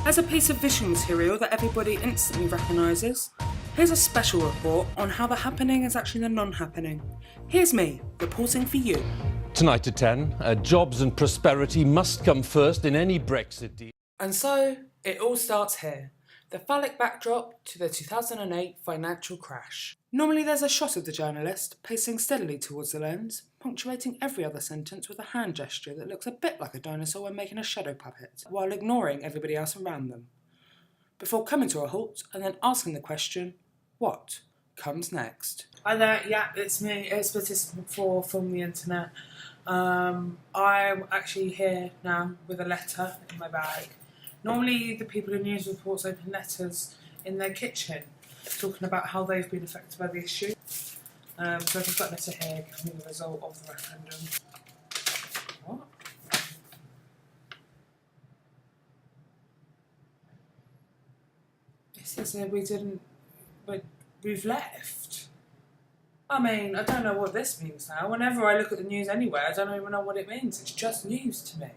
As a piece of visual material that everybody instantly recognises, here's a special report on how the happening is actually the non-happening. Here's me, reporting for you. Tonight at 10, jobs and prosperity must come first in any Brexit deal. And so, it all starts here. The phallic backdrop to the 2008 financial crash. Normally there's a shot of the journalist pacing steadily towards the lens, punctuating every other sentence with a hand gesture that looks a bit like a dinosaur when making a shadow puppet, while ignoring everybody else around them. Before coming to a halt and then asking the question, what comes next? Hi there, yeah, it's me, it's Participant 4 from the internet. I'm actually here now with a letter in my bag. Normally the people in news reports open letters in their kitchen, talking about how they've been affected by the issue. So I've just got a letter here giving me the result of the referendum. What? It says here we've left. I mean, I don't know what this means now. Whenever I look at the news anywhere, I don't even know what it means. It's just news to me.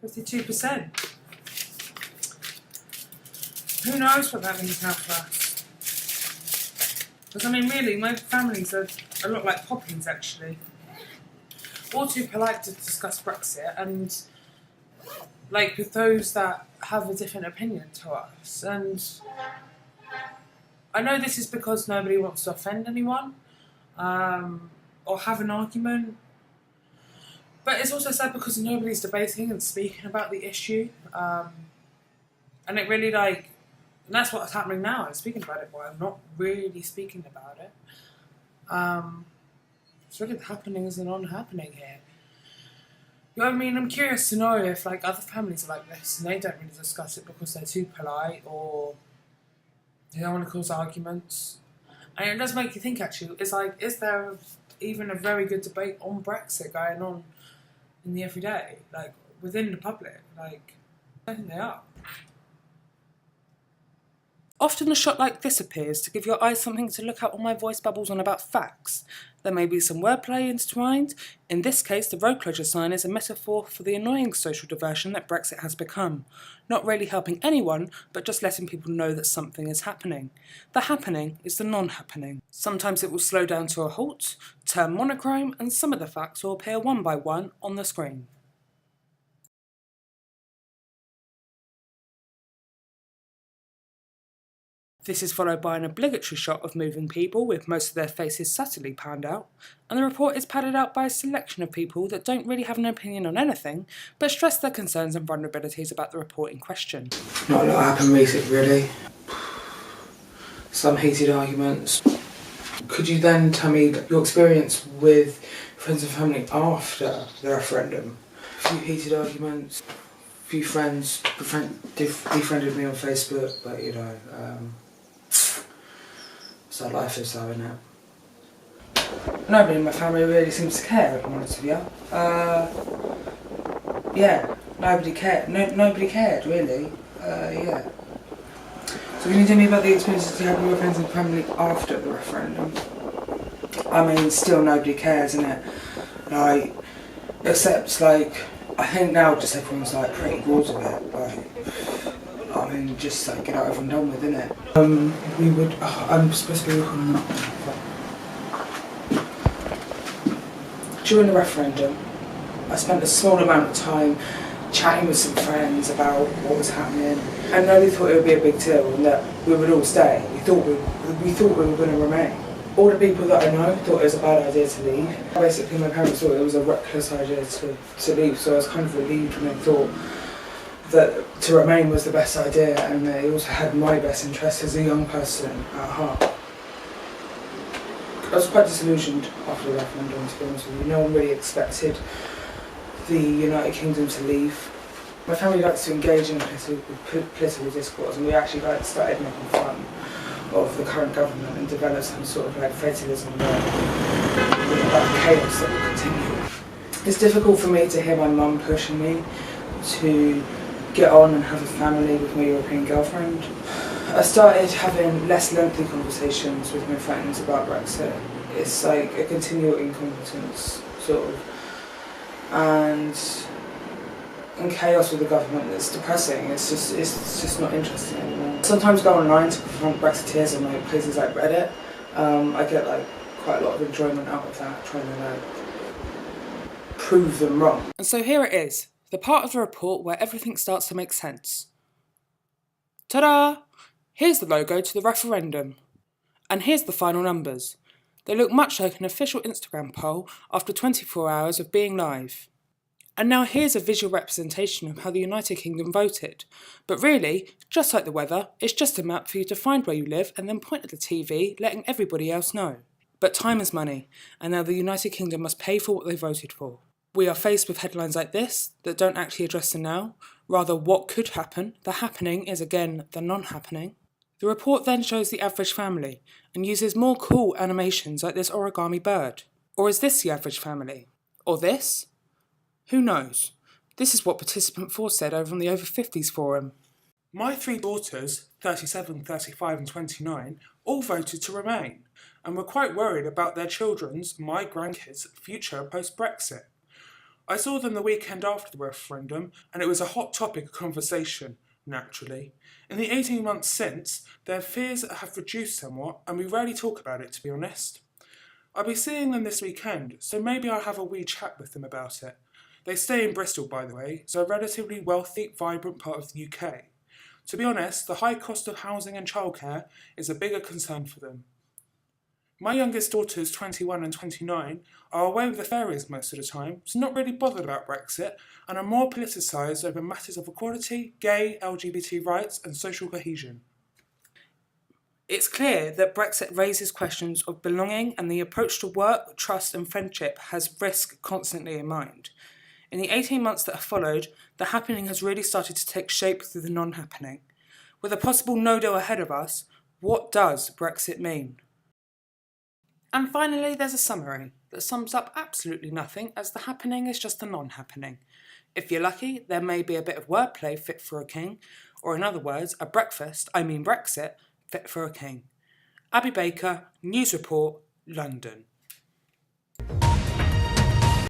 52%. Who knows what that means now for us? Because I mean, really, my families are a lot like poppies, actually. All too polite to discuss Brexit, and like with those that have a different opinion to us. And I know this is because nobody wants to offend anyone or have an argument. But it's also sad because nobody's debating and speaking about the issue. And it really and that's what's happening now. I'm speaking about it, but I'm not really speaking about it. It's really the happenings and non-happening here. You know what I mean? I'm curious to know if other families are like this and they don't really discuss it because they're too polite or they don't want to cause arguments. And it does make you think, actually, it's is there even a very good debate on Brexit going on in the everyday, within the public? I don't think they are. Often a shot like this appears to give your eyes something to look at while my voice babbles on about facts. There may be some wordplay intertwined. In this case, the road closure sign is a metaphor for the annoying social diversion that Brexit has become. Not really helping anyone, but just letting people know that something is happening. The happening is the non-happening. Sometimes it will slow down to a halt, turn monochrome, and some of the facts will appear one by one on the screen. This is followed by an obligatory shot of moving people with most of their faces subtly panned out, and the report is padded out by a selection of people that don't really have an opinion on anything, but stress their concerns and vulnerabilities about the report in question. Not a lot happened recently, really. Some heated arguments. Could you then tell me your experience with friends and family after the referendum? A few heated arguments, a few friends defriended me on Facebook, but so life is so, isn't it? Nobody in my family really seems to care, if I'm honest with you. Yeah, nobody cared. Nobody cared, really. Yeah. So can you tell me about the experiences you had with your friends and family after the referendum? I mean, still nobody cares, isn't it? Except, I think now just everyone's, pretty bored of it. I mean, just get it over and done with, innit? I'm supposed to be recording that. During the referendum, I spent a small amount of time chatting with some friends about what was happening, and nobody thought it would be a big deal and that we would all stay. We thought we were going to remain. All the people that I know thought it was a bad idea to leave. Basically, my parents thought it was a reckless idea to leave, so I was kind of relieved when they thought that to remain was the best idea, and they also had my best interest as a young person at heart. I was quite disillusioned after the referendum, to be honest with you. No one really expected the United Kingdom to leave. My family likes to engage in political discourse, and we actually started making fun of the current government and develop some sort of fatalism about the chaos that will continue. It's difficult for me to hear my mum pushing me to get on and have a family with my European girlfriend. I started having less lengthy conversations with my friends about Brexit. It's a continual incompetence, sort of. And and chaos with the government that's depressing. It's just not interesting anymore. Sometimes go online to confront Brexiteers on like places like Reddit. I get like quite a lot of enjoyment out of that, trying to like prove them wrong. And so here it is, the part of the report where everything starts to make sense. Ta-da! Here's the logo to the referendum. And here's the final numbers. They look much like an official Instagram poll after 24 hours of being live. And now here's a visual representation of how the United Kingdom voted. But really, just like the weather, it's just a map for you to find where you live and then point at the TV, letting everybody else know. But time is money, and now the United Kingdom must pay for what they voted for. We are faced with headlines like this that don't actually address the now, rather what could happen. The happening is again the non-happening. The report then shows the average family and uses more cool animations like this origami bird. Or is this the average family? Or this? Who knows? This is what participant 4 said over on the Over 50s forum. My 3 daughters, 37, 35 and 29, all voted to remain and were quite worried about their children's, my grandkids' future post-Brexit. I saw them the weekend after the referendum and it was a hot topic of conversation, naturally. In the 18 months since, their fears have reduced somewhat and we rarely talk about it, to be honest. I'll be seeing them this weekend, so maybe I'll have a wee chat with them about it. They stay in Bristol, by the way, so a relatively wealthy, vibrant part of the UK. To be honest, the high cost of housing and childcare is a bigger concern for them. My youngest daughters, 21 and 29, are away with the fairies most of the time, so not really bothered about Brexit, and are more politicised over matters of equality, gay, LGBT rights and social cohesion. It's clear that Brexit raises questions of belonging and the approach to work, trust and friendship has risk constantly in mind. In the 18 months that have followed, the happening has really started to take shape through the non-happening. With a possible no-deal ahead of us, what does Brexit mean? And finally, there's a summary that sums up absolutely nothing, as the happening is just the non-happening. If you're lucky, there may be a bit of wordplay fit for a king, or in other words, Brexit, fit for a king. Abby Baker, News Report, London.